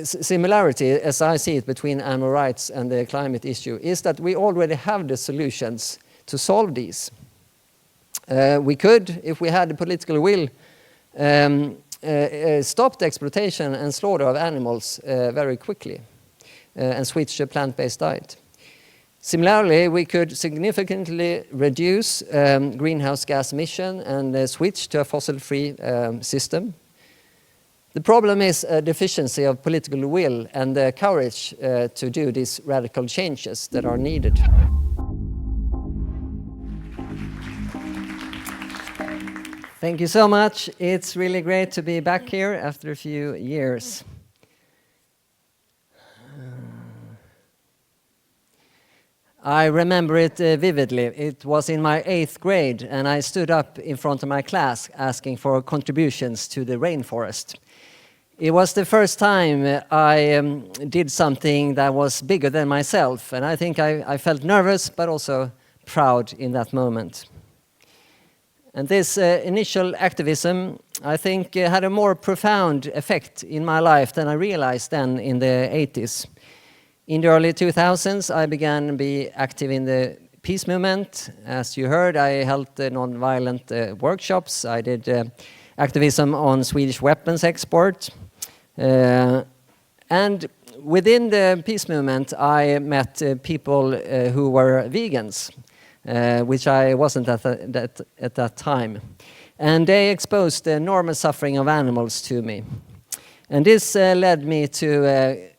similarity, as I see it, between animal rights and the climate issue is that we already have the solutions to solve these. We could, if we had the political will, stop the exploitation and slaughter of animals very quickly and switch to a plant-based diet. Similarly, we could significantly reduce greenhouse gas emission and switch to a fossil-free system. The problem is a deficiency of political will and the courage to do these radical changes that are needed. Thank you so much. It's really great to be back here after a few years. I remember it vividly. It was in my 8th grade, and I stood up in front of my class asking for contributions to the rainforest. It was the first time I did something that was bigger than myself, and I think I felt nervous but also proud in that moment. And this initial activism, I think, had a more profound effect in my life than I realized then in the 80s. In the early 2000s, I began to be active in the peace movement. As you heard, I held non-violent workshops. I did activism on Swedish weapons export. And within the peace movement, I met people who were vegans, which I wasn't at that time. And they exposed the enormous suffering of animals to me. And this led me to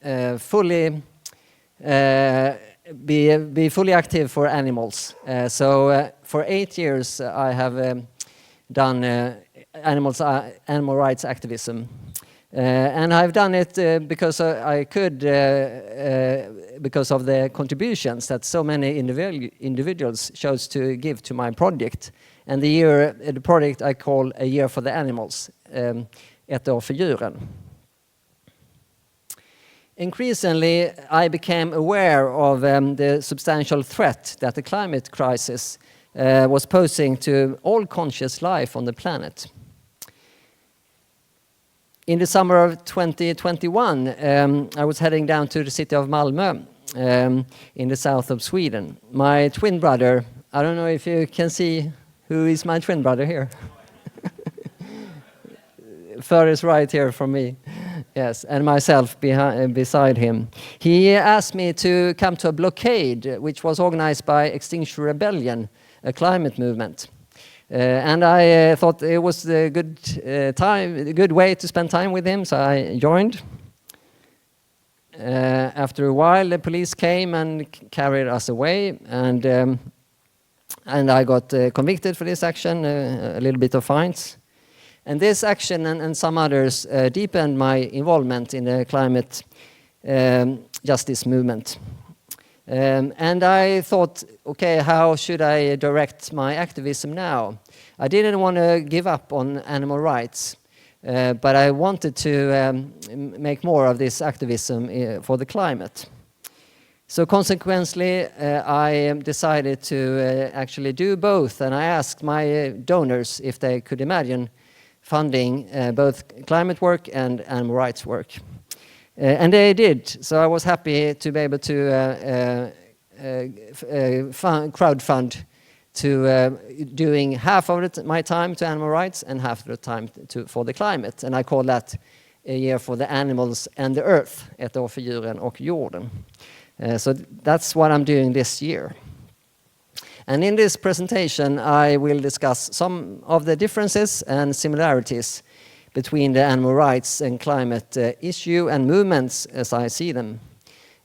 be fully active for animals. So for 8 years I have done animal rights activism. And I've done it because I could, because of the contributions that so many individuals chose to give to my project. And the project I call A Year for the Animals, Ett år för djuren. Increasingly, I became aware of the substantial threat that the climate crisis was posing to all conscious life on the planet. In the summer of 2021, I was heading down to the city of Malmö in the south of Sweden. My twin brother, I don't know if you can see who is my twin brother here. Furthest right here from me. Yes, and myself beside him. He asked me to come to a blockade, which was organized by Extinction Rebellion, a climate movement. And I thought it was a good way to spend time with him, so I joined. After a while, the police came and carried us away, and I got convicted for this action, a little bit of fines. And this action and some others deepened my involvement in the climate justice movement. And I thought, okay, how should I direct my activism now? I didn't want to give up on animal rights, but I wanted to make more of this activism for the climate. So consequently, I decided to actually do both, and I asked my donors if they could imagine funding both climate work and animal rights work. And they did, so I was happy to be able to crowdfund to doing half of my time to animal rights and half of the time for the climate. And I call that A Year for the Animals and the Earth, Ett år för djuren och jorden. So that's what I'm doing this year. And in this presentation, I will discuss some of the differences and similarities between the animal rights and climate issue and movements as I see them.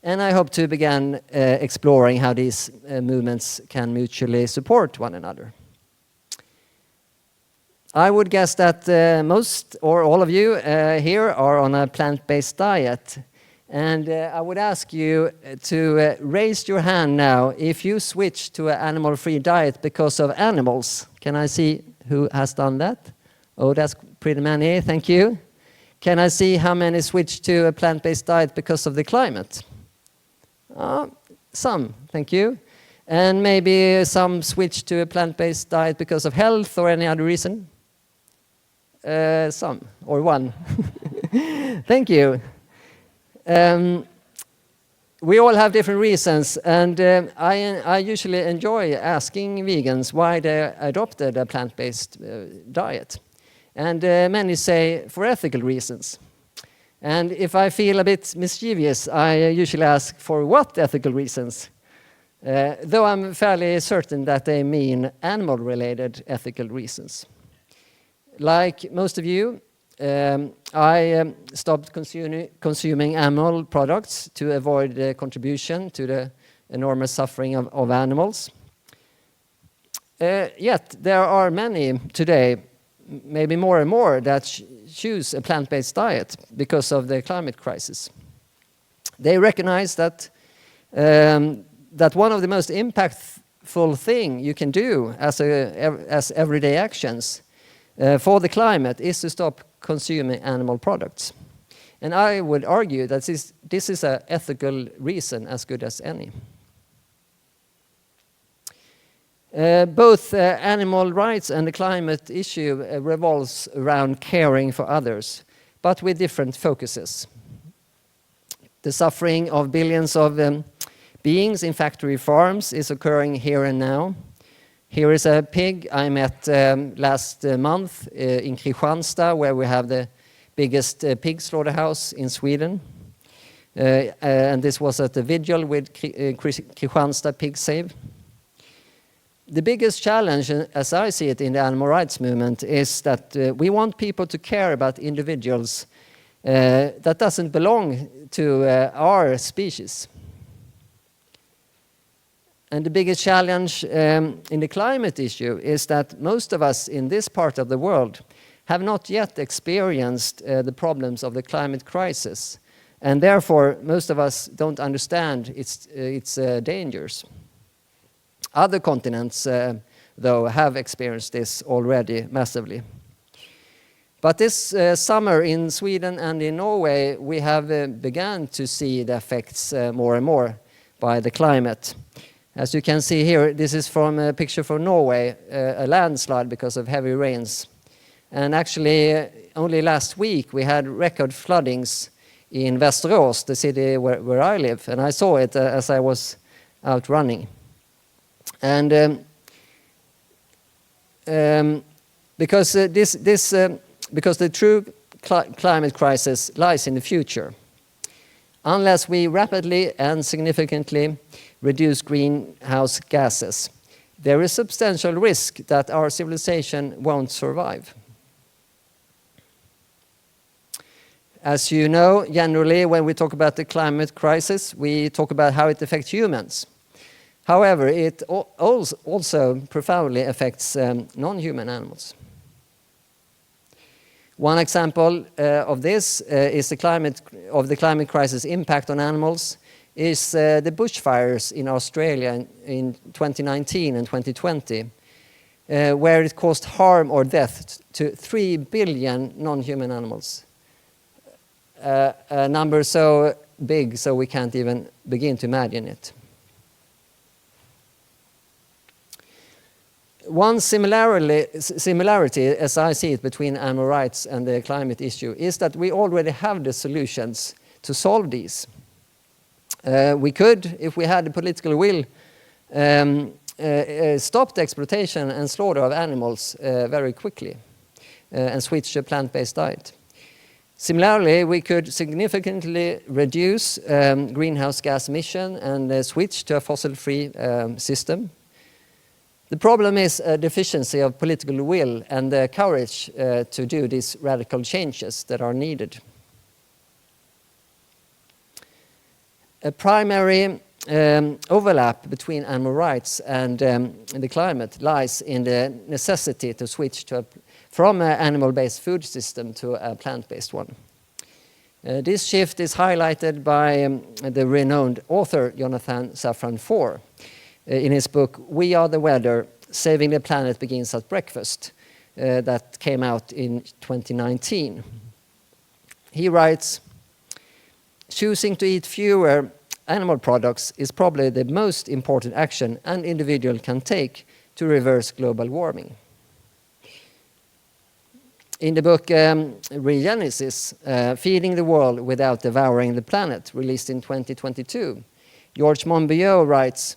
And I hope to begin exploring how these movements can mutually support one another. I would guess that most or all of you here are on a plant-based diet. And I would ask you to raise your hand now if you switch to an animal-free diet because of animals. Can I see who has done that? Oh, that's pretty many, thank you. Can I see how many switched to a plant-based diet because of the climate? Some, thank you. And maybe some switched to a plant-based diet because of health or any other reason? Some, or one. Thank you. We all have different reasons, and I usually enjoy asking vegans why they adopted a plant-based diet. And many say for ethical reasons. And if I feel a bit mischievous, I usually ask for what ethical reasons? Though I'm fairly certain that they mean animal-related ethical reasons. Like most of you, I stopped consuming animal products to avoid the contribution to the enormous suffering of animals. Yet there are many today, maybe more and more, that choose a plant-based diet because of the climate crisis. They recognize that that one of the most impactful thing you can do as everyday actions for the climate is to stop consuming animal products. And I would argue that this is an ethical reason as good as any. Both animal rights and the climate issue revolves around caring for others, but with different focuses. The suffering of billions of beings in factory farms is occurring here and now. Here is a pig I met last month in Kristianstad, where we have the biggest pig slaughterhouse in Sweden. And this was at the vigil with Kristianstad Pig Save. The biggest challenge, as I see it in the animal rights movement, is that we want people to care about individuals that doesn't belong to our species. And the biggest challenge in the climate issue is that most of us in this part of the world have not yet experienced the problems of the climate crisis. And therefore, most of us don't understand its dangers. Other continents, though, have experienced this already massively. But this summer in Sweden and in Norway, we have begun to see the effects more and more by the climate. As you can see here, this is from a picture from Norway, a landslide because of heavy rains. And actually, only last week we had record floodings in Västerås, the city where I live, and I saw it as I was out running. And because the true climate crisis lies in the future, unless we rapidly and significantly reduce greenhouse gases, there is substantial risk that our civilization won't survive. As you know, generally when we talk about the climate crisis, we talk about how it affects humans. However, it also profoundly affects non-human animals. One example of this is the climate crisis impact on animals is the bushfires in Australia in 2019 and 2020, where it caused harm or death to 3 billion non-human animals. A number so big so we can't even begin to imagine it. One similarity, as I see it, between animal rights and the climate issue is that we already have the solutions to solve these. We could, if we had the political will, stop the exploitation and slaughter of animals very quickly and switch to a plant-based diet. Similarly, we could significantly reduce greenhouse gas emission and switch to a fossil-free system. The problem is a deficiency of political will and the courage to do these radical changes that are needed. A primary overlap between animal rights and the climate lies in the necessity to switch from an animal-based food system to a plant-based one. This shift is highlighted by the renowned author Jonathan Safran Foer in his book We Are the Weather, Saving the Planet Begins at Breakfast, that came out in 2019. He writes, choosing to eat fewer animal products is probably the most important action an individual can take to reverse global warming. in the book Regenesis, Feeding the World Without Devouring the Planet, released in 2022, George Monbiot writes,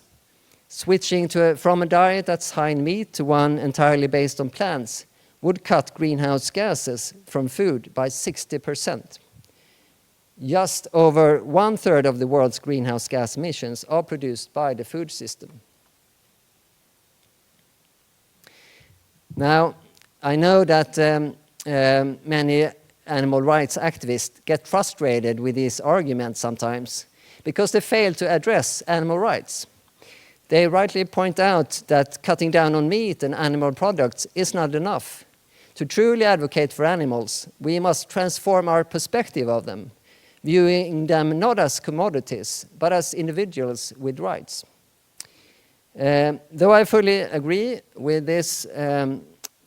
switching from a diet that's high in meat to one entirely based on plants would cut greenhouse gases from food by 60%. Just over 1/3 of the world's greenhouse gas emissions are produced by the food system. Now, I know that many animal rights activists get frustrated with these arguments sometimes because they fail to address animal rights. They rightly point out that cutting down on meat and animal products is not enough. To truly advocate for animals, we must transform our perspective of them, viewing them not as commodities, but as individuals with rights. Though I fully agree with this,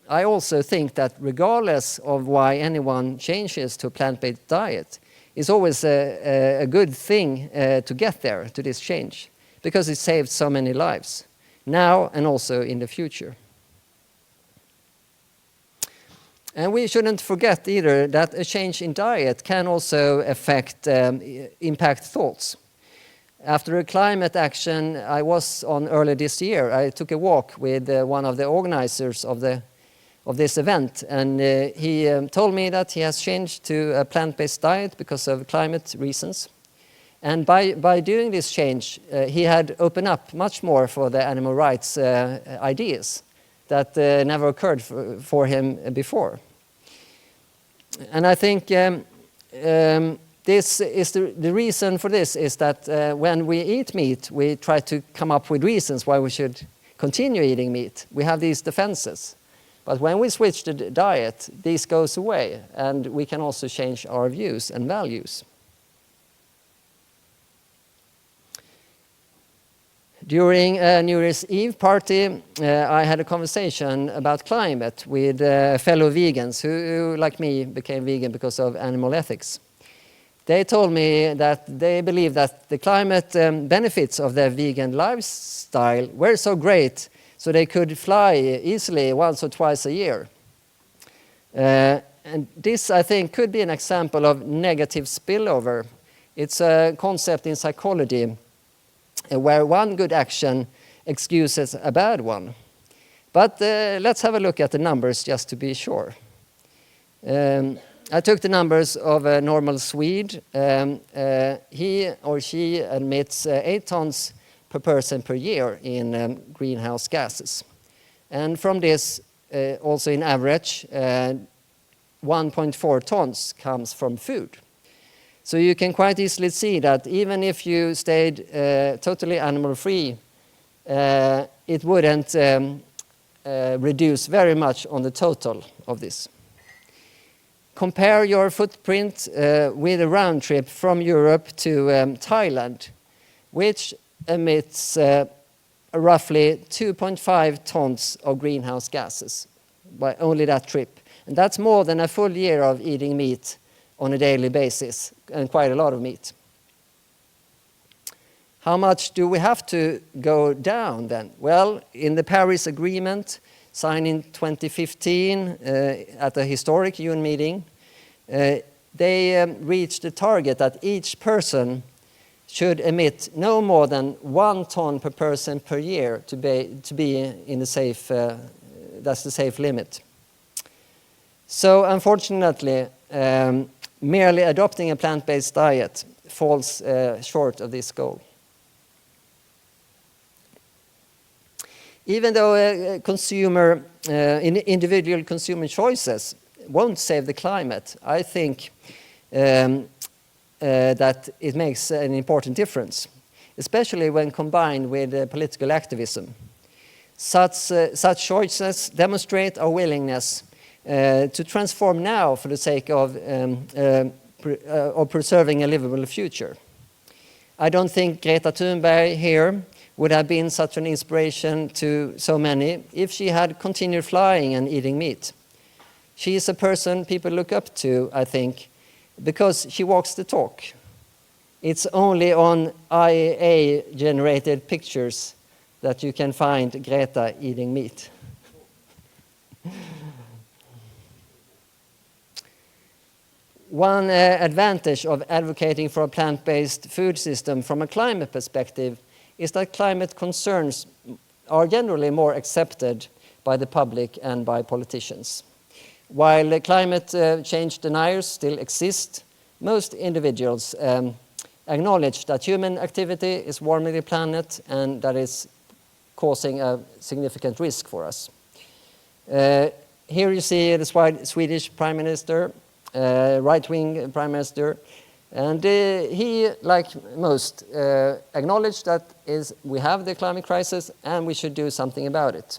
I also think that regardless of why anyone changes to a plant-based diet, it's always a good thing to get there, to this change, because it saves so many lives, now and also in the future. And we shouldn't forget either that a change in diet can also impact thoughts. After a climate action I was on earlier this year, I took a walk with one of the organizers of this event, and he told me that he has changed to a plant-based diet because of climate reasons. And by doing this change, he had opened up much more for the animal rights ideas that never occurred for him before. And I think this is the reason for this is that when we eat meat, we try to come up with reasons why we should continue eating meat. We have these defenses. But when we switch the diet, this goes away, and we can also change our views and values. During a New Year's Eve party, I had a conversation about climate with fellow vegans who, like me, became vegan because of animal ethics. They told me that they believe that the climate benefits of their vegan lifestyle were so great so they could fly easily once or twice a year. And this, I think, could be an example of negative spillover. It's a concept in psychology where one good action excuses a bad one. But let's have a look at the numbers just to be sure. I took the numbers of a normal Swede. He or she emits 8 tons per person per year in greenhouse gases. And from this, also in average, 1.4 tons comes from food. So you can quite easily see that even if you stayed totally animal-free, it wouldn't reduce very much on the total of this. Compare your footprint with a round trip from Europe to Thailand, which emits roughly 2.5 tons of greenhouse gases by only that trip. And that's more than a full year of eating meat on a daily basis, and quite a lot of meat. How much do we have to go down then? Well, in the Paris Agreement, signed in 2015 at a historic UN meeting, they reached the target that each person should emit no more than 1 ton per person per year to be in the safe, that's the safe limit. So unfortunately, merely adopting a plant-based diet falls short of this goal. Even though individual consumer choices won't save the climate, I think that it makes an important difference, especially when combined with political activism. Such choices demonstrate our willingness to transform now for the sake of preserving a livable future. I don't think Greta Thunberg here would have been such an inspiration to so many if she had continued flying and eating meat. She is a person people look up to, I think, because she walks the talk. It's only on IAA-generated pictures that you can find Greta eating meat. One advantage of advocating for a plant-based food system from a climate perspective is that climate concerns are generally more accepted by the public and by politicians. While climate change deniers still exist, most individuals acknowledge that human activity is warming the planet and that is causing a significant risk for us. Here you see the Swedish Prime Minister, right-wing Prime Minister, and he, like most, acknowledged that we have the climate crisis and we should do something about it.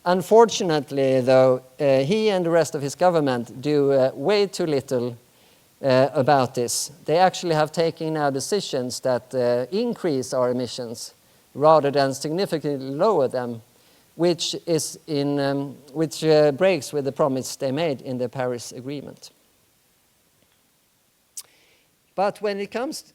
Unfortunately, though, he and the rest of his government do way too little about this. They actually have taken now decisions that increase our emissions rather than significantly lower them, which breaks with the promise they made in the Paris Agreement. But when it comes,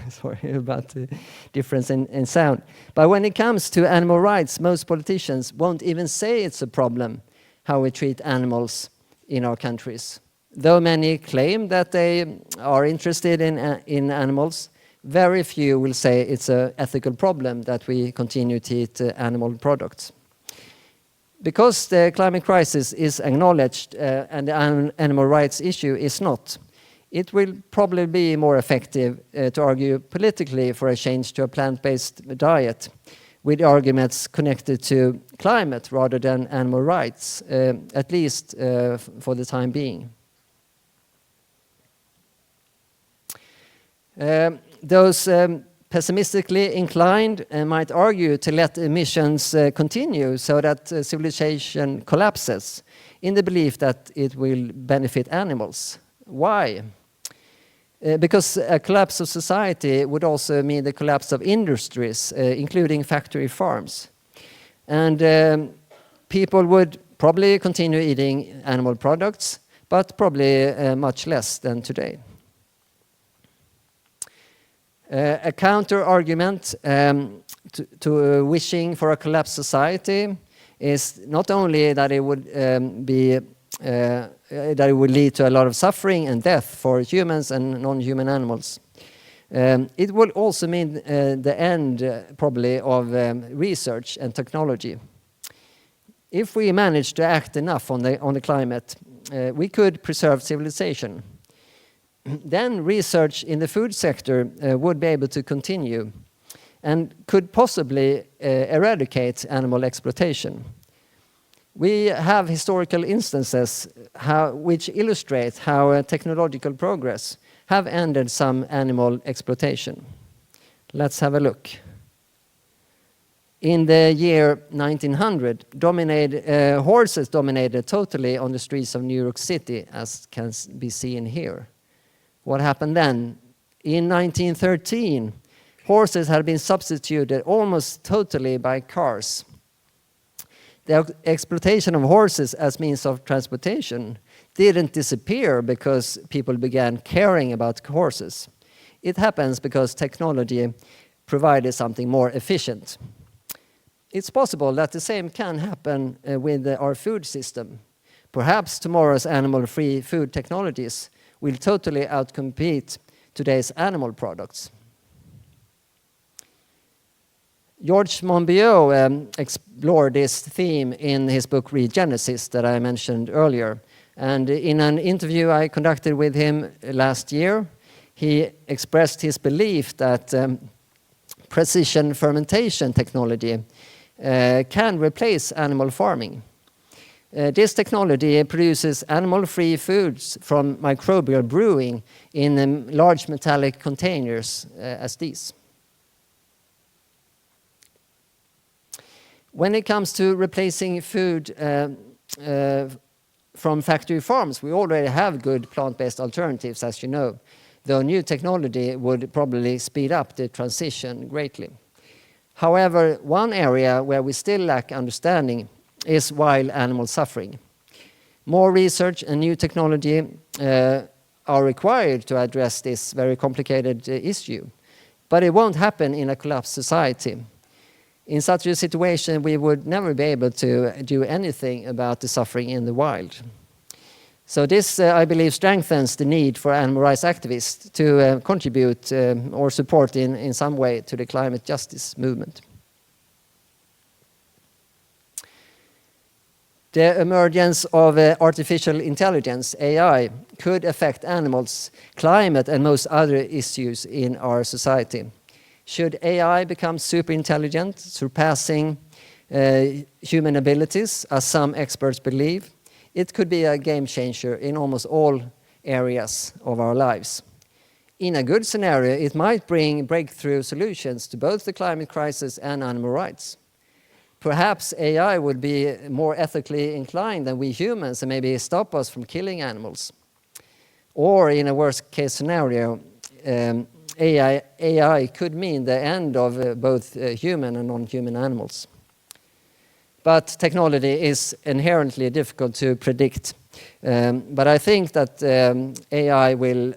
sorry about the difference in sound. But when it comes to animal rights, most politicians won't even say it's a problem how we treat animals in our countries. Though many claim that they are interested in animals, very few will say it's an ethical problem that we continue to eat animal products. Because the climate crisis is acknowledged and the animal rights issue is not, it will probably be more effective to argue politically for a change to a plant-based diet with arguments connected to climate rather than animal rights, at least for the time being. Those pessimistically inclined might argue to let emissions continue so that civilization collapses in the belief that it will benefit animals. Why? Because a collapse of society would also mean the collapse of industries, including factory farms. And people would probably continue eating animal products, but probably much less than today. A counter-argument to wishing for a collapsed society is not only that it would that it would lead to a lot of suffering and death for humans and non-human animals. It will also mean the end, probably, of research and technology. If we manage to act enough on the climate, we could preserve civilization. Then research in the food sector would be able to continue and could possibly eradicate animal exploitation. We have historical instances which illustrate how technological progress have ended some animal exploitation. Let's have a look. In the year 1900, horses dominated totally on the streets of New York City, as can be seen here. What happened then? In 1913, horses had been substituted almost totally by cars. The exploitation of horses as means of transportation didn't disappear because people began caring about horses. It happens because technology provided something more efficient. It's possible that the same can happen with our food system. Perhaps tomorrow's animal-free food technologies will totally outcompete today's animal products. George Monbiot explored this theme in his book Regenesis that I mentioned earlier. And in an interview I conducted with him last year, he expressed his belief that precision fermentation technology can replace animal farming. This technology produces animal-free foods from microbial brewing in large metallic containers as these. When it comes to replacing food from factory farms, we already have good plant-based alternatives, as you know, though new technology would probably speed up the transition greatly. However, one area where we still lack understanding is wild animal suffering. More research and new technology are required to address this very complicated issue, but it won't happen in a collapsed society. In such a situation, we would never be able to do anything about the suffering in the wild. So this, I believe, strengthens the need for animal rights activists to contribute or support in some way to the climate justice movement. The emergence of artificial intelligence, AI, could affect animals, climate, and most other issues in our society. Should AI become super intelligent, surpassing human abilities, as some experts believe, it could be a game changer in almost all areas of our lives. In a good scenario, it might bring breakthrough solutions to both the climate crisis and animal rights. Perhaps AI would be more ethically inclined than we humans and maybe stop us from killing animals. Or in a worst case scenario, AI could mean the end of both human and non-human animals. But technology is inherently difficult to predict. But I think that AI will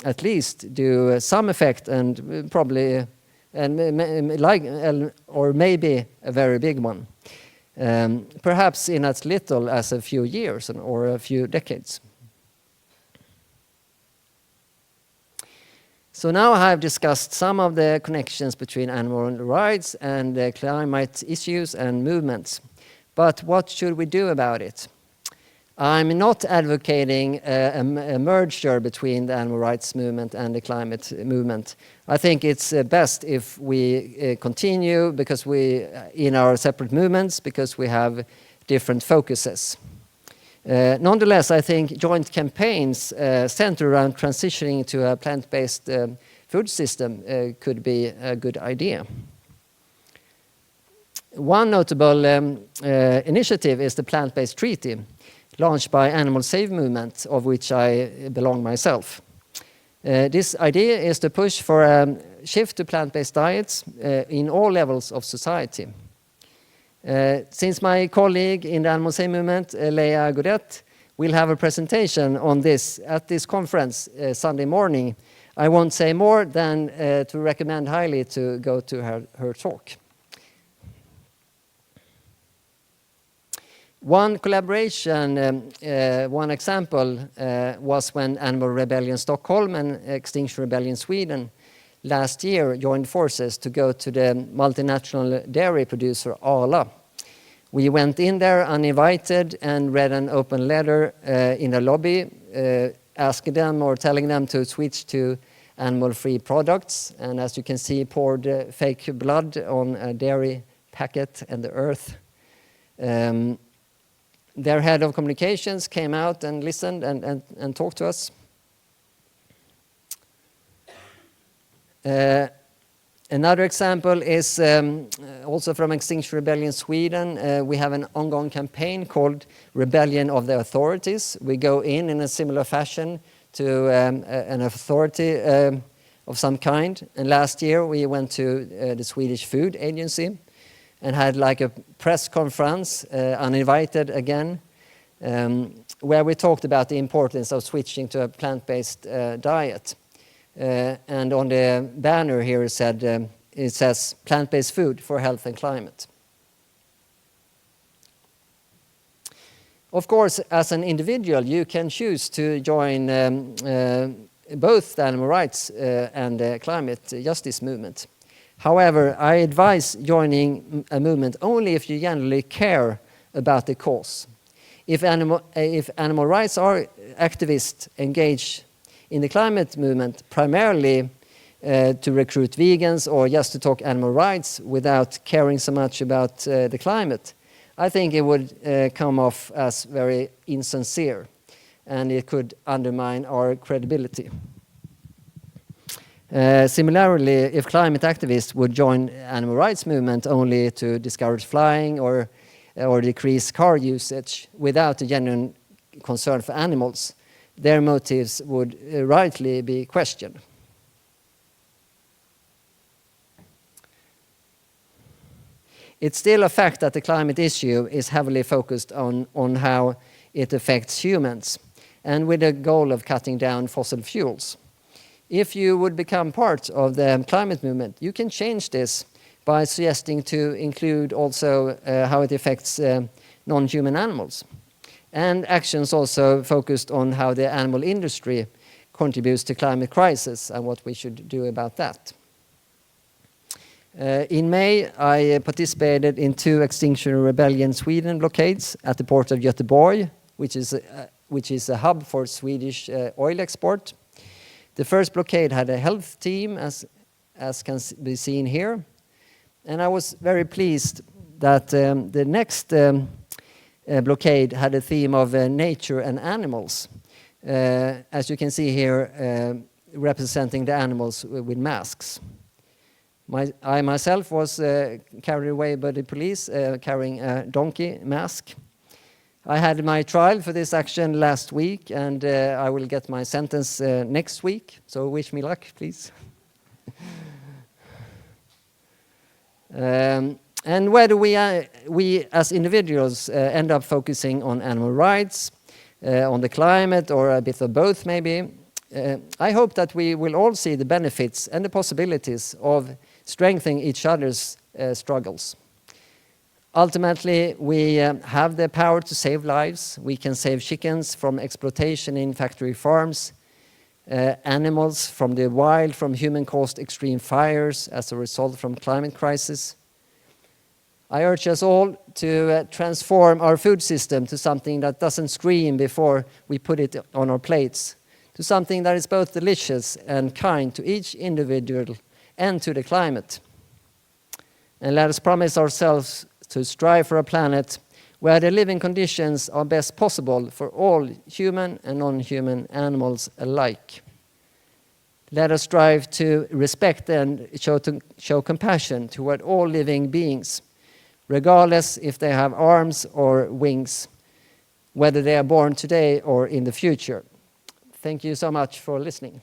at least do some effect, and probably, or maybe a very big one. Perhaps in as little as a few years or a few decades. So now I have discussed some of the connections between animal rights and climate issues and movements. But what should we do about it? I'm not advocating a merger between the animal rights movement and the climate movement. I think it's best if we continue in our separate movements because we have different focuses. Nonetheless, I think joint campaigns centered around transitioning to a plant-based food system could be a good idea. One notable initiative is the plant-based treaty, launched by Animal Save movement, of which I belong myself. This idea is to push for a shift to plant-based diets in all levels of society. Since my colleague in the Animal Save movement, Leah Godet, will have a presentation on this at this conference Sunday morning, I won't say more than to recommend highly to go to her talk. One collaboration, one example, was when Animal Rebellion Stockholm and Extinction Rebellion Sweden last year joined forces to go to the multinational dairy producer Arla. We went in there uninvited and read an open letter in the lobby, asking them or telling them to switch to animal-free products. And as you can see, poured fake blood on a dairy packet and the earth. Their head of communications came out and listened and talked to us. Another example is also from Extinction Rebellion Sweden. We have an ongoing campaign called Rebellion of the Authorities. We go in a similar fashion to an authority of some kind. And last year we went to the Swedish Food Agency and had like a press conference, uninvited again, where we talked about the importance of switching to a plant-based diet. And on the banner here it says plant-based food for health and climate. Of course, as an individual, you can choose to join both the animal rights and the climate justice movement. However, I advise joining a movement only if you genuinely care about the cause. If animal rights activists engage in the climate movement primarily to recruit vegans or just to talk animal rights without caring so much about the climate, I think it would come off as very insincere, and it could undermine our credibility. Similarly, if climate activists would join animal rights movement only to discourage flying or decrease car usage without a genuine concern for animals, their motives would rightly be questioned. It's still a fact that the climate issue is heavily focused on how it affects humans, and with the goal of cutting down fossil fuels. If you would become part of the climate movement, you can change this by suggesting to include also how it affects non-human animals. And actions also focused on how the animal industry contributes to climate crisis and what we should do about that. In May, I participated in 2 Extinction Rebellion Sweden blockades at the port of Göteborg, which is a hub for Swedish oil export. The first blockade had a health team, as can be seen here. And I was very pleased that the next blockade had a theme of nature and animals. As you can see here, representing the animals with masks. I myself was carried away by the police carrying a donkey mask. I had my trial for this action last week, and I will get my sentence next week. So wish me luck, please. And where do we as individuals end up focusing on animal rights, on the climate, or a bit of both maybe? I hope that we will all see the benefits and the possibilities of strengthening each other's struggles. Ultimately, we have the power to save lives. We can save chickens from exploitation in factory farms, animals from the wild from human-caused extreme fires as a result from climate crisis. I urge us all to transform our food system to something that doesn't scream before we put it on our plates, to something that is both delicious and kind to each individual and to the climate. And let us promise ourselves to strive for a planet where the living conditions are best possible for all human and non-human animals alike. Let us strive to respect and show compassion toward all living beings, regardless if they have arms or wings, whether they are born today or in the future. Thank you so much for listening.